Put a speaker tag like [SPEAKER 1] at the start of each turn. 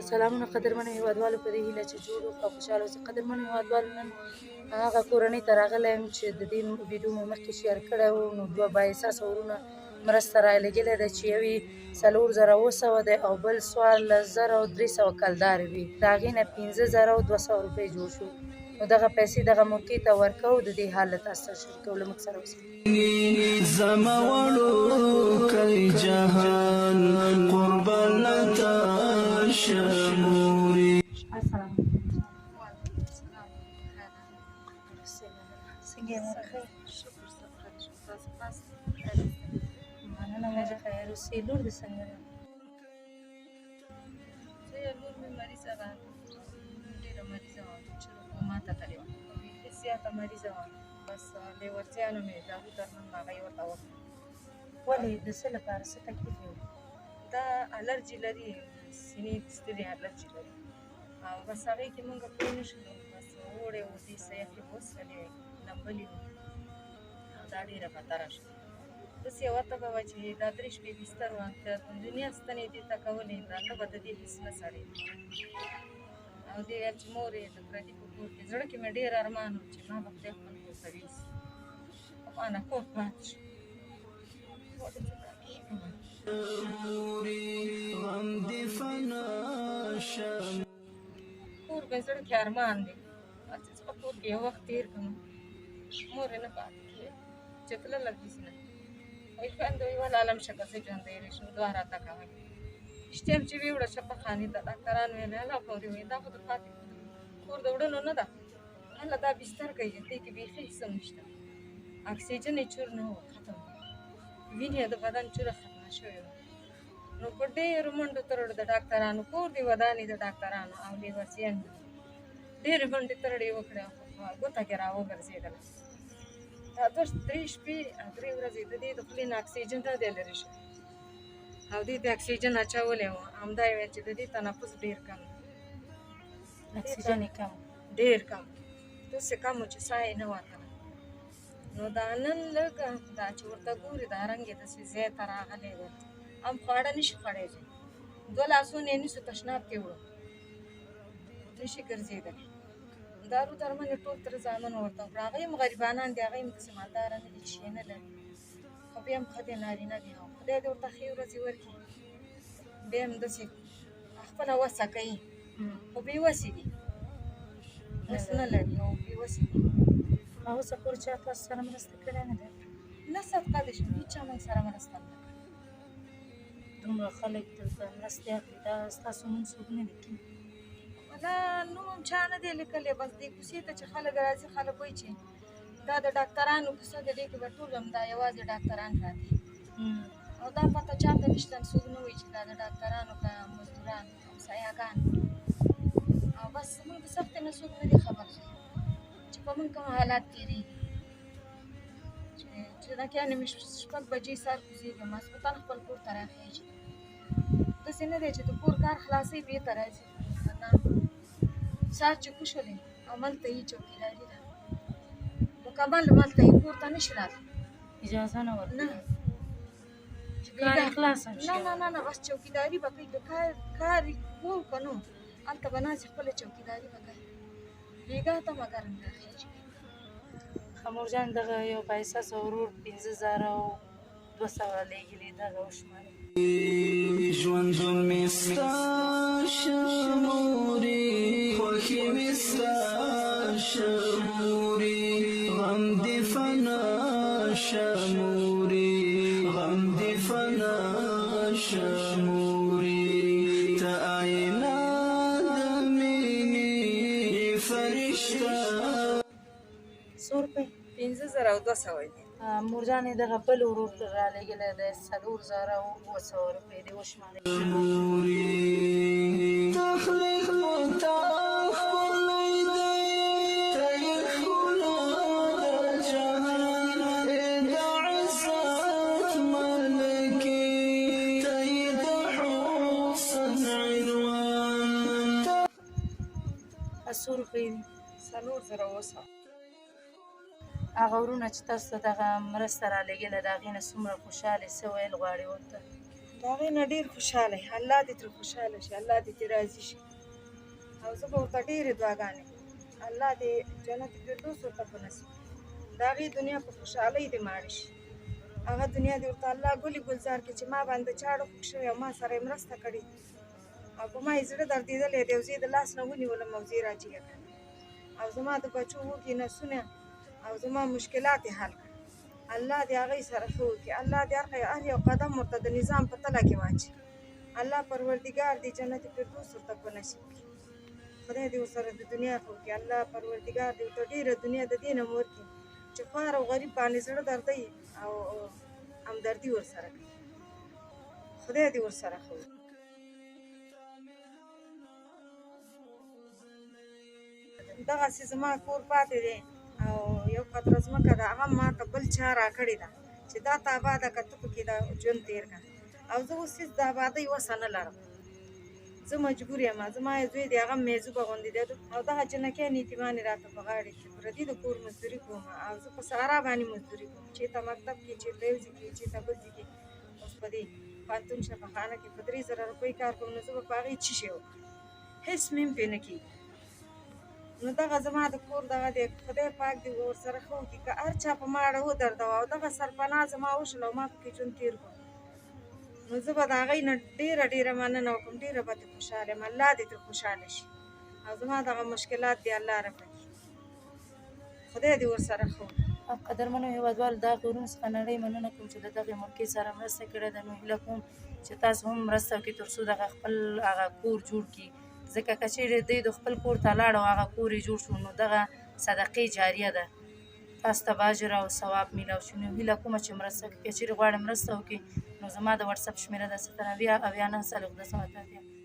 [SPEAKER 1] سلامونه قدرمنو هېوادوالو، په دې هیله چې جوړ اوسئ او خوشحاله اوسئ. قدرمنو هېوادوالو، نن هغه کورنۍ ته راغلی یم چې د دې ویډیو مې مخکې شیر کړی و. نو دوه بااحساسه ورونه مرسته رالېږلې ده چې یو یې 4700 دی او بل 14300 کلدارې وي. د هغې نه 15200 روپۍ جوړ شو. نو دغه پیسې دغه موقع ته ورکوو. د دې حال له تاسو سره شریکوو. له موږ سره اوسئ.
[SPEAKER 2] زما وړوکی جهان قربان تا شموري.
[SPEAKER 1] السلام څنګه یې مرخی؟ مننه مې د خیر اوسې. لور دې څنګه ده؟
[SPEAKER 3] لور مې مریضه ده، ډېره مریضه وه چې کوماته تللې وه، بیخي زیاته مریضه وه. بس لیورچیانو مې دارو درمل هغه یې ورته وکړل.
[SPEAKER 1] ولې د څه لپاره څه تکلیف یې و؟
[SPEAKER 3] دا الرجي لري، سینې ستړي الرجي لري او بس هغې کې مونږ پوه نه شولو. بس اوړی و، دې څه یخې وڅښلې، لمبلې وې او دا ډېره خطره شوه. بس یوه تبه وه چې دا 3 شپې بستر وه، د دنیا ستنې دې ته کولې، دا تبه د دې هېڅ نه سړېده. او دې ویل چې مور یې د پردي په کور کې. زړه کې مې ډېر ارمان و چې ما به خدای خپل کور ته یوسي، خو انا کور پاتې شو. کور مې زړه کې ارمان دی چې په کور کې یو وخت تېر کړم. مور یې نه پاتې کېږي چې تلله داسې نه وایي خویندو وایي ول عالم شه که زه ژوندی راشم دعا راته کوئ. رښتیا هم چې ویې وړه شفاخانې ته ډاکټران ویل الله پورې وایي دا خو د پاتې کور د وړلو نه ده، هله دا بستر کوي، دې کې بیخي هېڅ هم نشته. اکسیجن یې چور نه و، ختم و، وینې د بدن چوره ختمه شوې وه. نو په ډېرو منډو ترړو د ډاکټرانو کور دې ودانې د ډاکټرانو او لیورچیان دي، ډېرې منډې ترړې یې وکړې او په ګوته کې را وګرځېدله. دا 3 شپې او 3 ورځې د دې د خولې نه اکسیجن نه دی لرې شوی او دې ته اکسیجن اچولی وو. همدا یې ویل چې د دې تنفس ډېر کم دی،
[SPEAKER 1] اکسیجن یې کم؟
[SPEAKER 3] ډېر کم، داسې کم و چې ساه یې نه وتله. نو دا نن لږه دا چې ورته ګوري دا رنګ یې داسې ځای ته راغلی دی، هم خواړه نه شي خوړلی، 2 لاسونه یې نیسو تشناب کې وړو، نه شي ګرځېدلی. دارو درمل یې ټول تر زامن ورته وکړه. هغوی هم غریبانان دي، هغوی هم داسې مالداره نه دي چې شی نه لري، خو بیا هم ښه دی، نارینه دي او خدای دې ورته ښې ورځې ورکړي. بیا هم داسې خپله وسه کوي، خو بې وسې دي، وس نه لري او بې وسې دي.
[SPEAKER 1] او اوسه پورې چا تاسو سره مرسته کړې نه ده؟
[SPEAKER 3] نه صدقه دې شم، هېچا موږ سره مرسته نه کړې.
[SPEAKER 1] دومره خلک دلته مرستې اخلي، دا ستاسو نوم څوک نه لیکي؟
[SPEAKER 3] دا نوم هم چا نه دی لیکلی، بس دې کوڅې ته چې خلک راځي خلک وایي چې دا د ډاکټرانو کوڅه ده، دې کې به ټول هم دا یوازې ډاکټران راځي او دا پته چاته نشته، څوک نه وایي چې دا د ډاکټرانو که مزدوران همسایهګان او بس موږ د سختۍ نه څوک نه دي خبر چې په موږ کوم حالات تېرېږي. چې ډاکیانې مې 6 بجې سهار کوزېږي، ماسپښین خپل کور ته راخېږي. داسې نه دی چې د کور کار خلاصوي بېرته راځي، نه، سهار چې کوشولې هملته یې چوکیداري ده، مکمل هملته یې، کور ته نه شي راتلی،
[SPEAKER 1] اجازه نه ورکوي
[SPEAKER 3] نه،
[SPEAKER 1] چې کار یې خلاص هم شي؟
[SPEAKER 3] نه، بس چوکیداري به کوي، که کار یې کوو که نه هلته به ناستې خپله چوکیداري به کوي، بېګاه ته مګر نه راخېږي.
[SPEAKER 1] خمور جان دغه یو بااحساسه ورور 15200 لېږلي، دغه وشمارئ.
[SPEAKER 2] ژوندون مې ستا شموري، خوښي مې ستا شموري، غم دې فنا شموري، غم دې فنا شموري، ته آیینه د مینې فرشته.
[SPEAKER 1] څو روپۍ؟
[SPEAKER 3] 15200 دي.
[SPEAKER 1] مورجانې دغه بل ورور رالېږلی دی 4700 روپۍ دې وشمارئ.
[SPEAKER 2] تخلیق متا ښکلی دی، ته یې ښکلا د جهان، د عزت ملکې، ته یې د حسن عنوان.
[SPEAKER 1] څو روپۍ دي؟
[SPEAKER 3] 4000.
[SPEAKER 1] هغه ورونه چې تاسو ته دغه مرسته رالېږلې ده، هغې نه څومره خوشحالې څه ویل غواړې ورته؟
[SPEAKER 3] د هغې نه ډېر خوشحاله یم. الله دې ترې خوشحاله شي، الله دې ترې راضي شي. او زه به ورته ډېرې دعاګانې کوم، الله دې جنت فردوس ورته په نصیب کړي. د هغې دنیا په خوشحالۍ دې ماړه شي. هغه دنیا دې ورته الله ګلې ګلزار کړي چې ما باندې چاړه خوږ شوی او ما سره یې مرسته کړې او په ما یې زړه دردېدلی دی او زه یې د لاس نه ونیولم او زه یې راجګه کړم او زما د بچو وږي نسونه او زما مشکلات یې حل کړل. الله دې هغې سره ښه وکړي، الله دې هر یو قدم ورته د نظام په تله کې واچي. الله پروردګار دې جنت فردوس ورته په نصیب کړي. خدای دې ورسره د دنیا ښه وکړي. الله پروردګار دې ورته ډېره دنیا د دې نه م ورکړي چې خوار او غریب باندې زړه دردی او همدردي ورسره کوي. خدای دې ورسره ښه وکړي. دغسې زما کور پاتې دی او یو قطره ځمکه ده، هغه ما ته بل چا راکړې ده چې دا ته اباده که ته پکې دا ژوند تېر کړه. او زه اوس هېڅ د ابادۍ وسه نه لرم، زه مجبور یم. زما یو زوی دی، هغه میزوبه غوندې دی او دغه جنکیان یتیمان یې راته په غاړې کې پردي د کور مزدوري کوم او زه په صحرا باندې مزدوري کوم، چېرته مکتب کې، چېرته یو ځای کې، چېرته بل ځای کې. اوس په دې پوهنتون شفاخانه کې په 3000 روپۍ کار کوم، نو زه به په هغې څه شی وکړم؟ هېڅ مې هم پرې نه کېږي. نو دغه زما د کور دغه دی، خدای پاک دې ورسره ښه وکړي. که هر چا په ما اړه ودردوه او دغه سرپناه زما وشل او ما پکې ژوند تېر کړو، نو زه به د هغې نه ډېره مننه وکړم، ډېره به ترې خوشحاله یم. الله دې ترې خوشحاله شي او زما دغه مشکلات دې الله رفع کړي. خدای دې ورسره ښه وکړي.
[SPEAKER 1] قدرمنو هېوادوالو، دغه غرونو څخه نړۍ مننه کوم چې د دغې ملکې سره مرسته کړې ده. نو هیله کوم چې تاسو هم مرسته وکړئ تر څو دغه خپل هغه کور جوړ کړي، ځکه که چېرې دوی د خپل کور ته لاړ او هغه کور یې جوړ شو، نو دغه صدقې جاریه ده، تاسو ته به اجر او ثواب میلاو شي. نو هیله کومه چې مرسته وکړئ. که چېرې غواړئ مرسته وکړئ نو زما د وټساپ شمېره ده 97 99 3 2 3